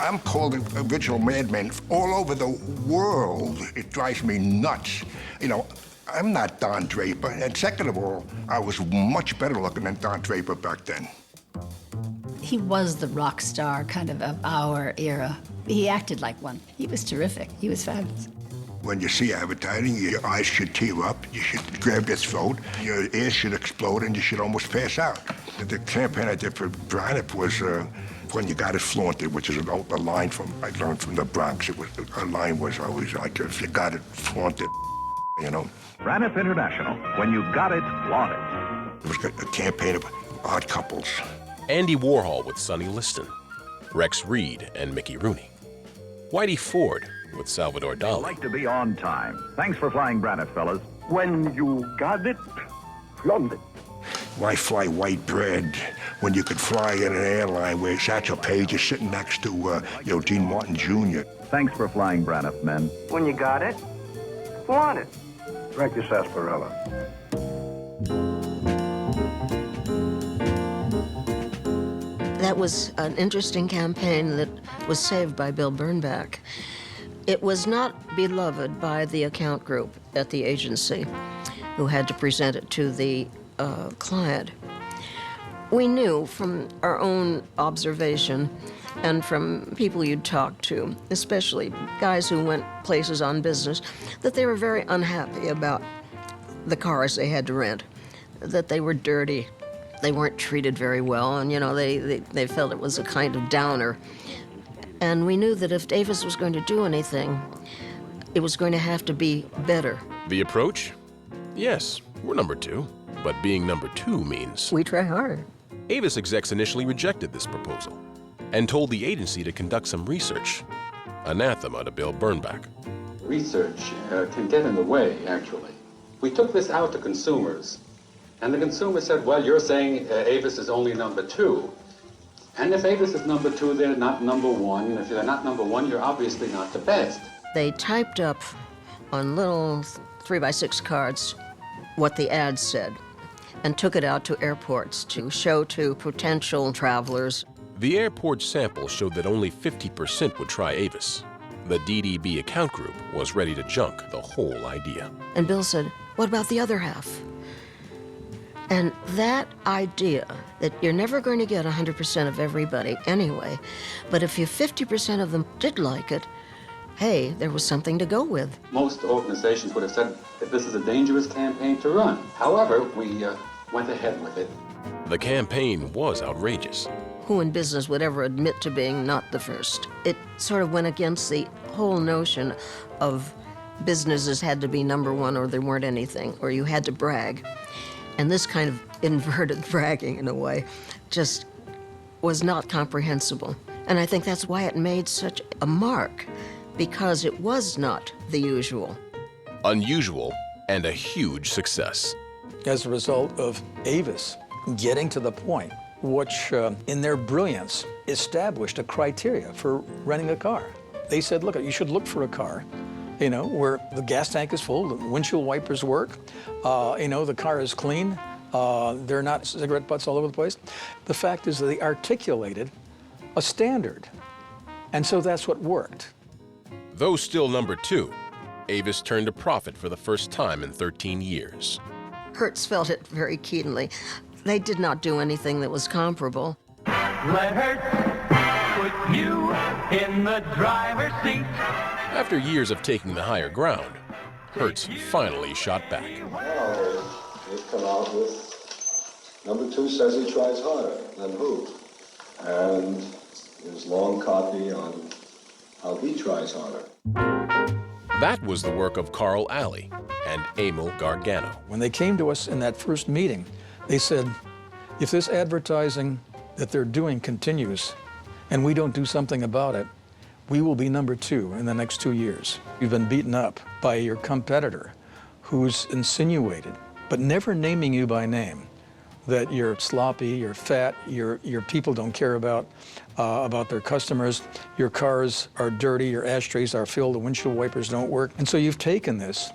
I'm called the original madman all over the world. It drives me nuts. You know, I'm not Don Draper. And second of all, I was much better looking than Don Draper back then. He was the rock star kind of our era. He acted like one. He was terrific. He was fabulous. When you see advertising, your eyes should tear up, you should grab your throat, your ears should explode, and you should almost pass out. The campaign I did for Braniff was When You Got It Flaunted, which is a line I learned from the Bronx. A line was always like, if you got it flaunted, you know. Braniff International, When You Got It Flaunted. It was a campaign of odd couples. Andy Warhol with Sonny Liston, Rex Reed and Mickey Rooney, Whitey Ford with Salvador Dali. Like to be on time. Thanks for flying Braniff, fellas. When you got it, London. Why fly white bread when you could fly in an airline where Satchel Paige is sitting next to Dean Martin Jr.? Thanks for flying Braniff, men. When you got it, flaunt it. Drink your sarsaparilla. That was an interesting campaign that was saved by Bill Bernbach. It was not beloved by the account group at the agency who had to present it to the client. We knew from our own observation and from people you'd talk to, especially guys who went places on business, that they were very unhappy about the cars they had to rent, that they were dirty, they weren't treated very well, and they felt it was a kind of downer. And we knew that if Avis was going to do anything, it was going to have to be better. The approach? Yes, we're number 2. But being number 2 means we try harder. Avis execs initially rejected this proposal and told the agency to conduct some research. Anathema to Bill Bernbach. Research can get in the way, actually. We took this out to consumers, and the consumer said, well, you're saying Avis is only number 2. And if Avis is number 2, they're not number 1. If they're not number 1, you're obviously not the best. They typed up on little 3x6 cards what the ad said and took it out to airports to show to potential travelers. The airport sample showed that only 50% would try Avis. The DDB account group was ready to junk the whole idea. And Bill said, what about the other half? And that idea that you're never going to get 100% of everybody anyway, but if you 50% of them did like it, hey, there was something to go with. Most organizations would have said that this is a dangerous campaign to run. However, we went ahead with it. The campaign was outrageous. Who in business would ever admit to being not the first? It sort of went against the whole notion of businesses had to be number 1 or there weren't anything, or you had to brag. And this kind of inverted bragging, in a way, just was not comprehensible. And I think that's why it made such a mark, because it was not the usual. Unusual and a huge success. As a result of Avis getting to the point which, in their brilliance, established a criteria for renting a car. They said, look, you should look for a car, where the gas tank is full, the windshield wipers work, the car is clean, there are not cigarette butts all over the place. The fact is that they articulated a standard, and so that's what worked. Though still number 2, Avis turned a profit for the first time in 13 years. Hertz felt it very keenly. They did not do anything that was comparable. Let Hertz put you in the driver's seat. After years of taking the higher ground, Hertz finally shot back. Well, they've come out with number 2 says he tries harder than who? And his long copy on how he tries harder. That was the work of Carl Alley and Emil Gargano. When they came to us in that first meeting, they said, if this advertising that they're doing continues and we don't do something about it, we will be number 2 in the next 2 years. You've been beaten up by your competitor who's insinuated, but never naming you by name, that you're sloppy, you're fat, your people don't care about their customers, your cars are dirty, your ashtrays are filled, the windshield wipers don't work. And so you've taken this,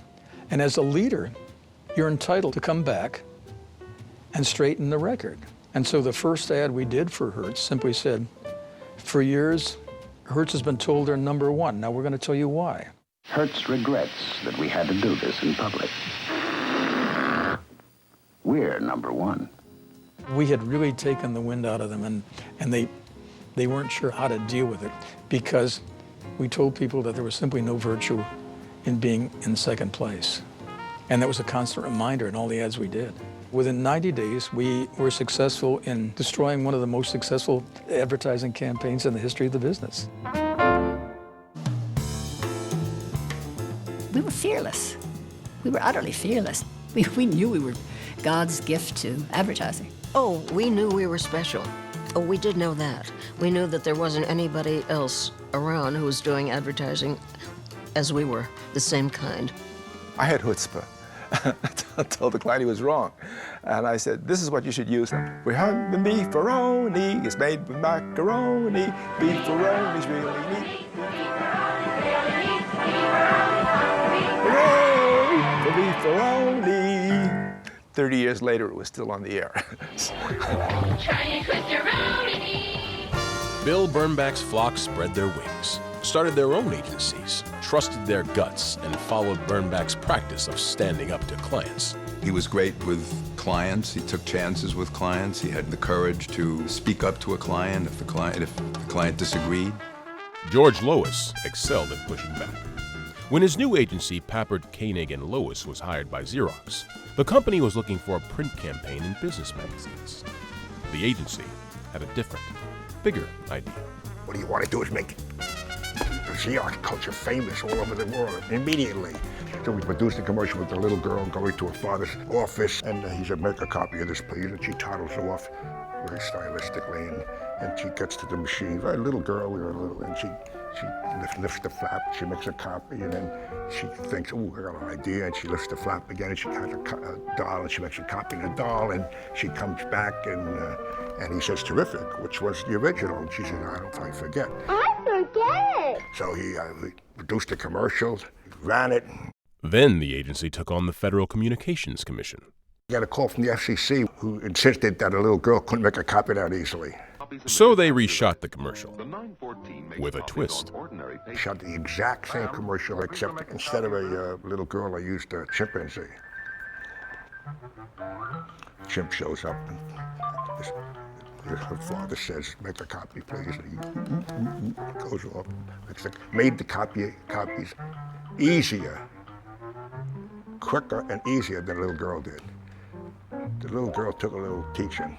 and as a leader, you're entitled to come back and straighten the record. And so the first ad we did for Hertz simply said, for years, Hertz has been told they're number one. Now we're going to tell you why. Hertz regrets that we had to do this in public. We're number one. We had really taken the wind out of them, and they weren't sure how to deal with it because we told people that there was simply no virtue in being in second place. And that was a constant reminder in all the ads we did. Within 90 days, we were successful in destroying one of the most successful advertising campaigns in the history of the business. We were fearless. We were utterly fearless. We knew we were God's gift to advertising. Oh, we knew we were special. Oh, we did know that. We knew that there wasn't anybody else around who was doing advertising as we were, the same kind. I had chutzpah. I told the client he was wrong. And I said, this is what you should use. We have the beefaroni. It's made with macaroni. Beefaroni's really neat. Hooray for beefaroni. 30 years later, it was still on the air. Bill Bernbach's flock spread their wings, started their own agencies, trusted their guts, and followed Bernbach's practice of standing up to clients. He was great with clients. He took chances with clients. He had the courage to speak up to a client if the client disagreed. George Lois excelled at pushing back. When his new agency, Papert, Koenig & Lois, was hired by Xerox, the company was looking for a print campaign in business magazines. The agency had a different, bigger idea. What do you want to do is make Xerox culture famous all over the world immediately. So we produced a commercial with the little girl going to her father's office, and he said, make a copy of this, please. And she toddles off very stylistically, and she gets to the machine. Very little girl, and she lifts the flap, she makes a copy, and then she thinks, oh, I got an idea, and she lifts the flap again, and she has a doll, and she makes a copy of the doll, and she comes back, and he says, terrific, which was the original, and she says, I don't think I forget. I forget! So he produced a commercial, ran it. Then the agency took on the Federal Communications Commission. He got a call from the FCC who insisted that a little girl couldn't make a copy that easily. So they reshot the commercial with a twist. They shot the exact same commercial, except instead of a little girl, I used a chimpanzee. Chimp shows up, and her father says, make a copy, please. And he goes off, made the copies easier, quicker and easier than the little girl did. The little girl took a little teaching.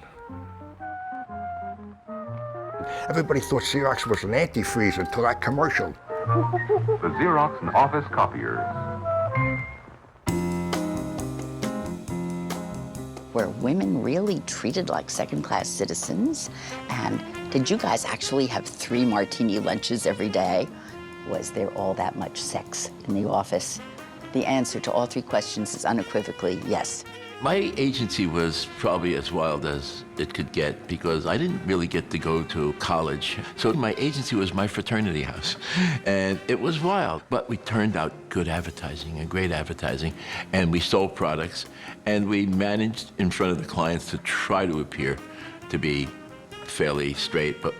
Everybody thought Xerox was an antifreeze until that commercial. The Xerox and Office copiers. Were women really treated like second-class citizens? And did you guys actually have 3 martini lunches every day? Was there all that much sex in the office? The answer to all 3 questions is unequivocally yes. My agency was probably as wild as it could get because I didn't really get to go to college. So my agency was my fraternity house. And it was wild, but we turned out good advertising and great advertising. And we sold products and we managed in front of the clients to try to appear to be fairly straight, but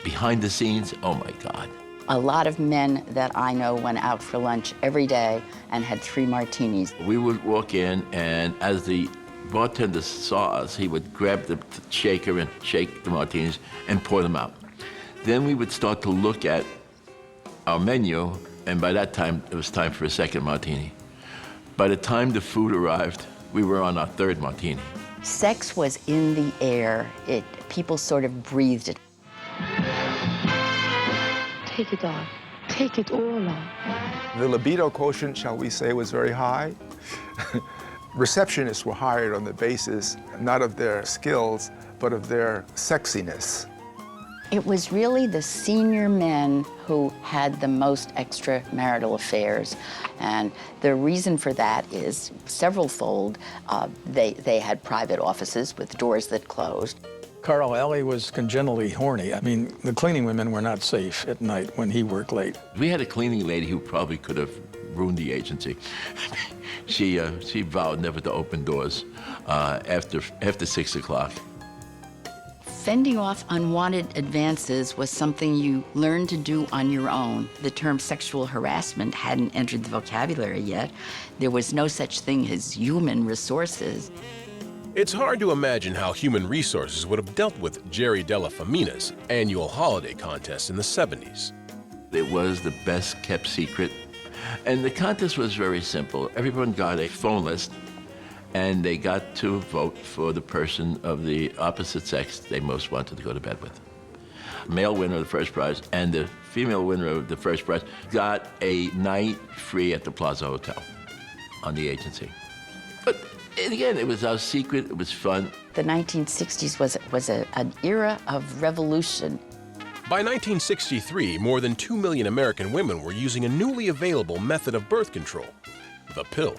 behind the scenes, oh my God. A lot of men that I know went out for lunch every day and had 3 martinis. We would walk in, and as the bartender saw us, he would grab the shaker and shake the martinis and pour them out. Then we would start to look at our menu, and by that time, it was time for a second martini. By the time the food arrived, we were on our 3rd martini. Sex was in the air. People sort of breathed it. Take it off. Take it all off. The libido quotient, shall we say, was very high. Receptionists were hired on the basis not of their skills, but of their sexiness. It was really the senior men who had the most extramarital affairs. And the reason for that is several-fold. They had private offices with doors that closed. Carl Alley was congenitally horny. I mean, the cleaning women were not safe at night when he worked late. We had a cleaning lady who probably could have ruined the agency. She vowed never to open doors after 6 o'clock. Fending off unwanted advances was something you learned to do on your own. The term sexual harassment hadn't entered the vocabulary yet. There was no such thing as human resources. It's hard to imagine how human resources would have dealt with Jerry Della Femina's annual holiday contest in the 70s. It was the best kept secret. And the contest was very simple. Everyone got a phone list, and they got to vote for the person of the opposite sex they most wanted to go to bed with. Male winner of the first prize and the female winner of the first prize got a night free at the Plaza Hotel on the agency. But again, it was our secret, it was fun. The 1960s was an era of revolution. By 1963, more than 2 million American women were using a newly available method of birth control, the pill.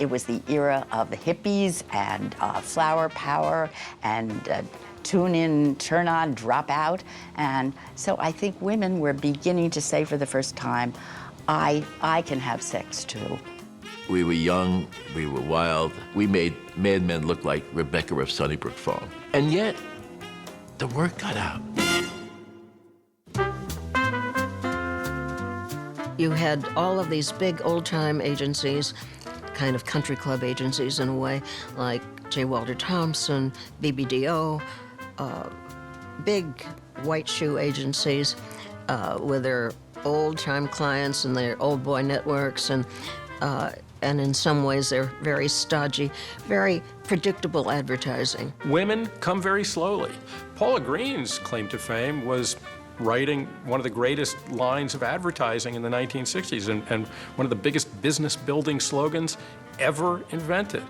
It was the era of the hippies and flower power and tune in, turn on, drop out. And so I think women were beginning to say for the first time, I can have sex too. We were young, we were wild. We made Mad Men look like Rebecca of Sunnybrook Farm. And yet, the word got out. You had all of these big old-time agencies, kind of country club agencies in a way, like J. Walter Thompson, BBDO, big white shoe agencies with their old-time clients and their old boy networks, and in some ways they're very stodgy, very predictable advertising. Women come very slowly. Paula Green's claim to fame was writing one of the greatest lines of advertising in the 1960s and one of the biggest business building slogans ever invented.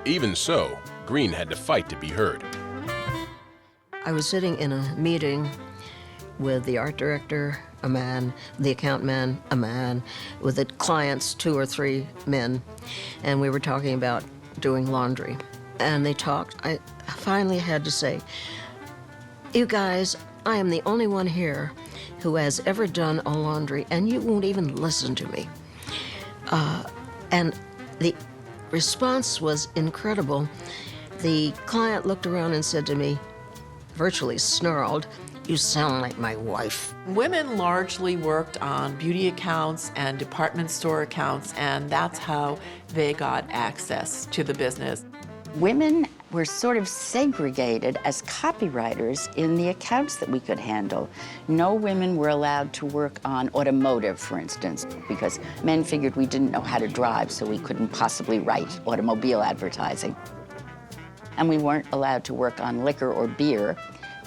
Even so, Green had to fight to be heard. I was sitting in a meeting with the art director, a man, the account man, a man, with the clients, 2 or 3 men, and we were talking about doing laundry. And they talked. I finally had to say, you guys, I am the only one here who has ever done a laundry, and you won't even listen to me. And the response was incredible. The client looked around and said to me, virtually snarled, "You sound like my wife." Women largely worked on beauty accounts and department store accounts, and that's how they got access to the business. Women were sort of segregated as copywriters in the accounts that we could handle. No women were allowed to work on automotive, for instance, because men figured we didn't know how to drive, so we couldn't possibly write automobile advertising. And we weren't allowed to work on liquor or beer,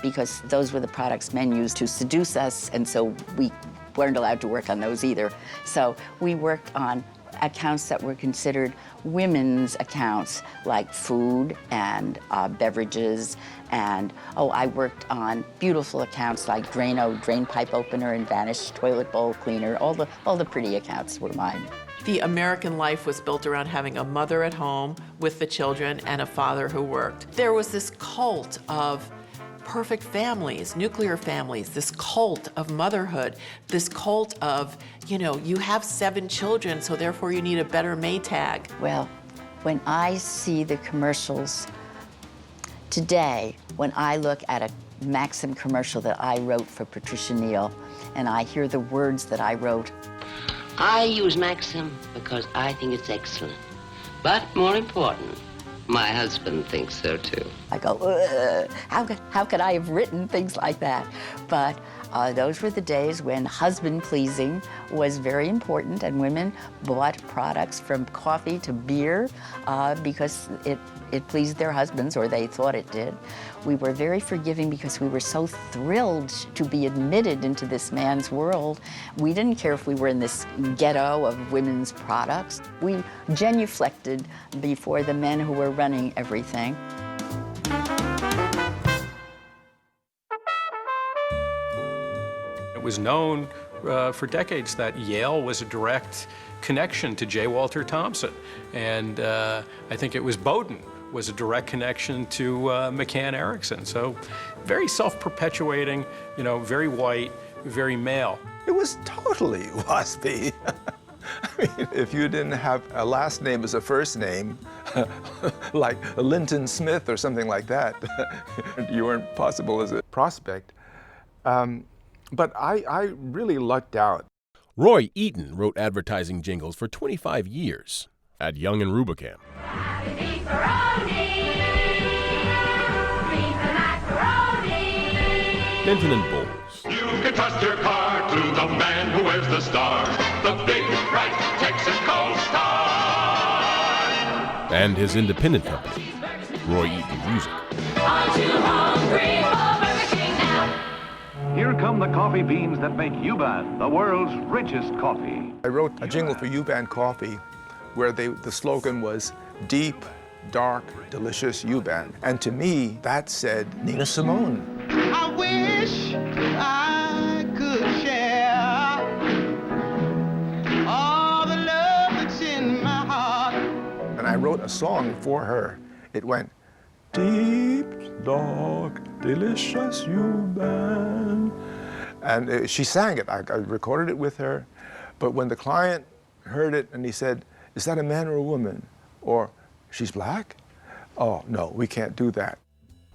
because those were the products men used to seduce us, and so we weren't allowed to work on those either. So we worked on accounts that were considered women's accounts, like food and beverages, and I worked on beautiful accounts like Drano drain pipe opener and Vanish toilet bowl cleaner. All the pretty accounts were mine. The American life was built around having a mother at home with the children and a father who worked. There was this cult of perfect families, nuclear families, this cult of motherhood, this cult of, you have 7 children, so therefore you need a better Maytag. Well, when I see the commercials today, when I look at a Maxim commercial that I wrote for Patricia Neal, and I hear the words that I wrote. I use Maxim because I think it's excellent. But more important, my husband thinks so too. I go, how could I have written things like that? But those were the days when husband-pleasing was very important, and women bought products from coffee to beer because it pleased their husbands, or they thought it did. We were very forgiving because we were so thrilled to be admitted into this man's world. We didn't care if we were in this ghetto of women's products. We genuflected before the men who were running everything. It was known for decades that Yale was a direct connection to J. Walter Thompson, and I think it was Bowdoin was a direct connection to McCann Erickson. So very self-perpetuating, very white, very male. It was totally waspy. I mean, if you didn't have a last name as a first name, like Linton Smith or something like that. You weren't possible as a prospect. But I really lucked out. Roy Eaton wrote advertising jingles for 25 years at Young and Rubicam. Benton and Bowles. You can trust your car to the man who wears the star, the big, bright Texas Coast Star. And his independent company, Roy Eaton Music. Here come the coffee beans that make U-Ban the world's richest coffee. I wrote a jingle for U-Ban Coffee where the slogan was deep, dark, delicious U-Ban. And to me, that said Nina Simone. I wish I could share all the love that's in my heart. And I wrote a song for her. It went, deep, dark, delicious U-Ban. And she sang it. I recorded it with her. But when the client heard it and he said, is that a man or a woman? Or, she's black? Oh, no, we can't do that.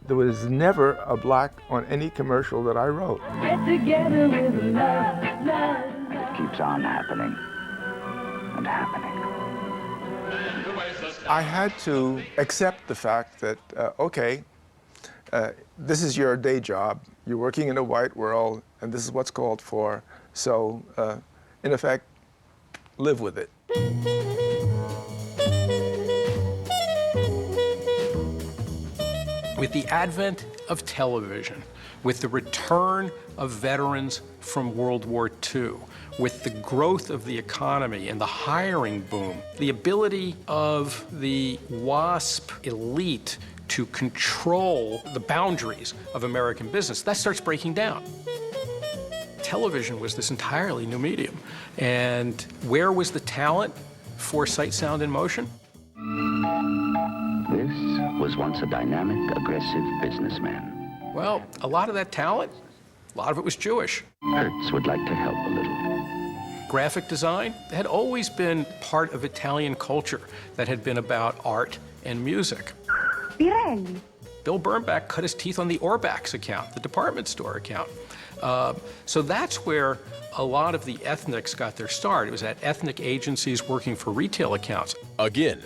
There was never a black on any commercial that I wrote. Get together with love, love. It keeps on happening and happening. I had to accept the fact that, okay, this is your day job. You're working in a white world, and this is what's called for. So, in effect, live with it. With the advent of television, with the return of veterans from World War II, with the growth of the economy and the hiring boom, the ability of the WASP elite to control the boundaries of American business, that starts breaking down. Television was this entirely new medium. And where was the talent for Sight, Sound, and Motion? This was once a dynamic, aggressive businessman. Well, a lot of that talent, a lot of it was Jewish. Hertz would like to help a little. Graphic design had always been part of Italian culture that had been about art and music. Pirelli. Bill Bernbach cut his teeth on the Orbax account, the department store account. So that's where a lot of the ethnics got their start. It was at ethnic agencies working for retail accounts. Again,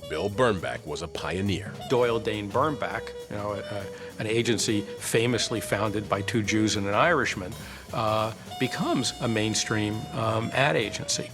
Bill Bernbach was a pioneer. Doyle Dane Bernbach, an agency famously founded by two Jews and an Irishman, becomes a mainstream ad agency.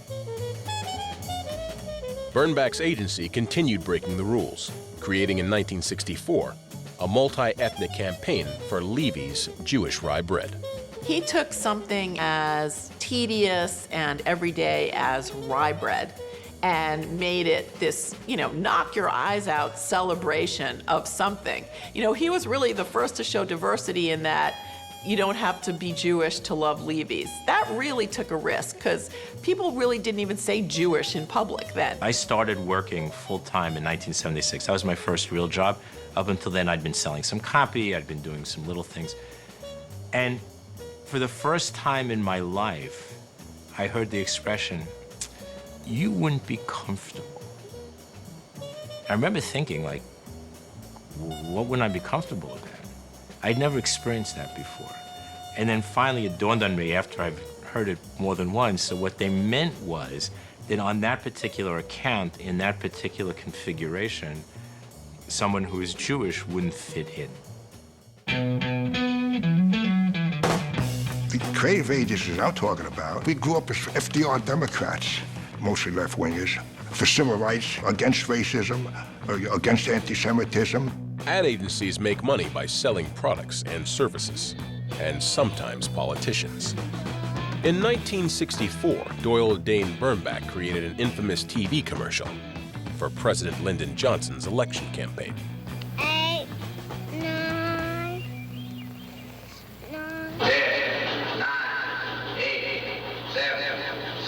Bernbach's agency continued breaking the rules, creating in 1964 a multi-ethnic campaign for Levy's Jewish rye bread. He took something as tedious and everyday as rye bread and made it this, knock your eyes out celebration of something. He was really the first to show diversity in that you don't have to be Jewish to love Levy's. That really took a risk because people really didn't even say Jewish in public then. I started working full-time in 1976. That was my first real job. Up until then, I'd been selling some copy, I'd been doing some little things. And for the first time in my life, I heard the expression, you wouldn't be comfortable. I remember thinking, like, what wouldn't I be comfortable with that? I'd never experienced that before. And then finally it dawned on me after I've heard it more than once. So what they meant was that on that particular account, in that particular configuration, someone who is Jewish wouldn't fit in. The creative agencies I'm talking about, we grew up as FDR Democrats, mostly left-wingers, for civil rights, against racism, against anti-Semitism. Ad agencies make money by selling products and services, and sometimes politicians. In 1964, Doyle Dane Bernbach created an infamous TV commercial for President Lyndon Johnson's election campaign. 8, 9, 10, 9, 8, 7,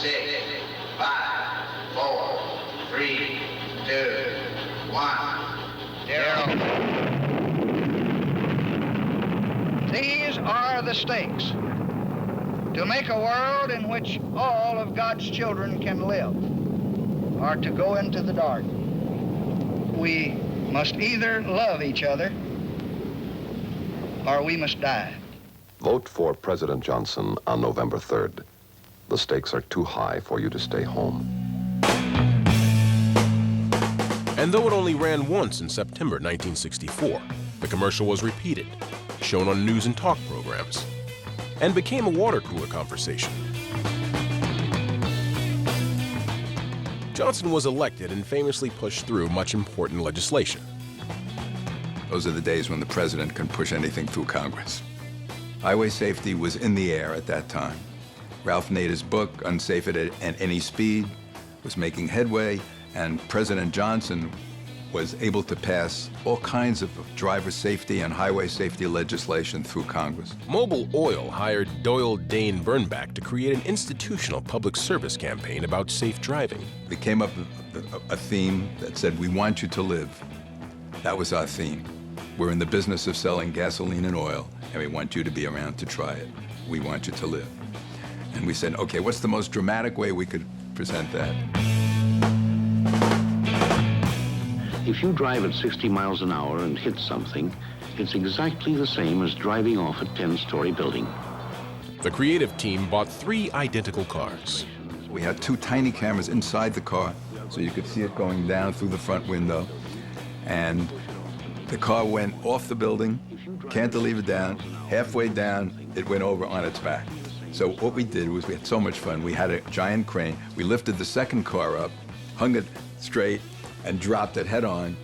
6, 5, 4, 3, 2, 1, 0. These are the stakes. To make a world in which all of God's children can live, or to go into the dark. we must either love each other or we must die. Vote for President Johnson on November 3rd. The stakes are too high for you to stay home. And though it only ran once in September 1964, the commercial was repeated, shown on news and talk programs, and became a water cooler conversation. Johnson was elected and famously pushed through much important legislation. Those are the days when the president can push anything through Congress. Highway safety was in the air at that time. Ralph Nader's book, Unsafe at Any Speed, was making headway, and President Johnson was able to pass all kinds of driver safety and highway safety legislation through Congress. Mobil Oil hired Doyle Dane Bernbach to create an institutional public service campaign about safe driving. They came up with a theme that said, "We want you to live." That was our theme. We're in the business of selling gasoline and oil, and we want you to be around to try it. We want you to live. And we said, okay, what's the most dramatic way we could present that? If you drive at 60 miles an hour and hit something, it's exactly the same as driving off a 10-story building. The creative team bought 3 identical cars. We had 2 tiny cameras inside the car, so you could see it going down through the front window. And the car went off the building, cantilevered down, halfway down, it went over on its back. So what we did was we had so much fun. We had a giant crane. We lifted the second car up, hung it straight, and dropped it head on.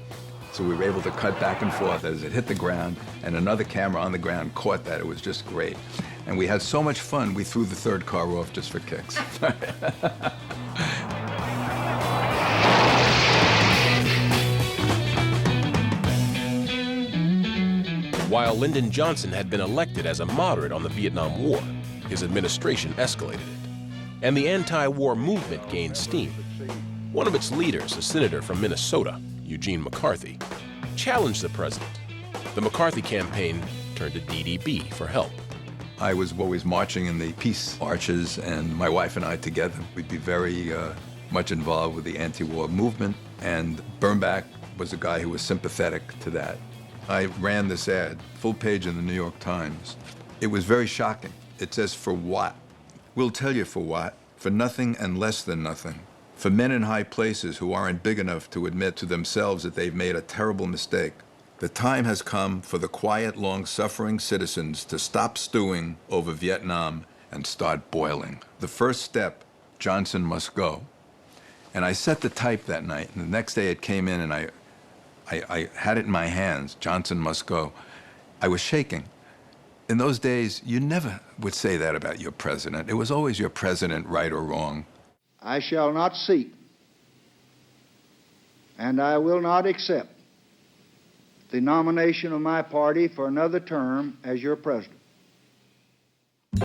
So we were able to cut back and forth as it hit the ground, and another camera on the ground caught that. It was just great. And we had so much fun, we threw the third car off just for kicks. While Lyndon Johnson had been elected as a moderate on the Vietnam War, his administration escalated it, and the anti-war movement gained steam. One of its leaders, a senator from Minnesota, Eugene McCarthy, challenged the president. The McCarthy campaign turned to DDB for help. I was always marching in the peace marches, and my wife and I together, we'd be very much involved with the anti-war movement, and Bernbach was a guy who was sympathetic to that. I ran this ad, full page in the New York Times. It was very shocking. It says, "For what? We'll tell you for what. For nothing and less than nothing. For men in high places who aren't big enough to admit to themselves that they've made a terrible mistake. The time has come for the quiet, long-suffering citizens to stop stewing over Vietnam and start boiling. The first step, Johnson must go." And I set the type that night, and the next day it came in, and I had it in my hands, Johnson must go. I was shaking. In those days, you never would say that about your president. It was always your president, right or wrong. I shall not seek, and I will not accept the nomination of my party for another term as your president.